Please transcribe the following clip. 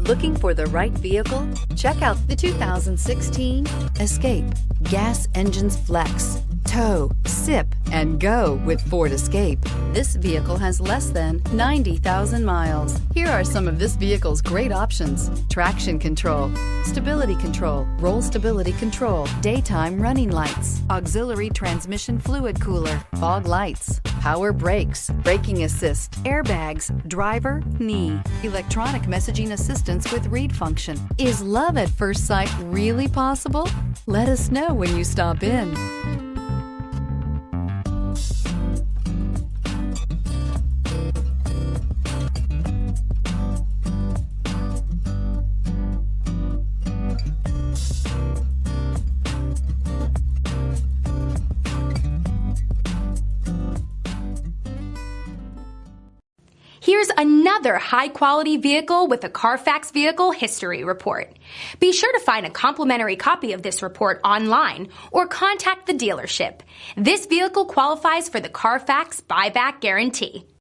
Looking for the right vehicle? Check out the 2016 Escape. Gas engines flex, tow, sip, and go with Ford Escape. This vehicle has less than 90,000 miles. Here are some of this vehicle's great options: traction control, stability control, roll stability control, daytime running lights, auxiliary transmission fluid cooler, fog lights, power brakes, braking assist, airbags, driver, knee, electronic messaging assistance with read function. Is love at first sight really possible? Let us know when you stop in. Here's another high-quality vehicle with a Carfax Vehicle History Report. Be sure to find a complimentary copy of this report online or contact the dealership. This vehicle qualifies for the Carfax Buyback Guarantee.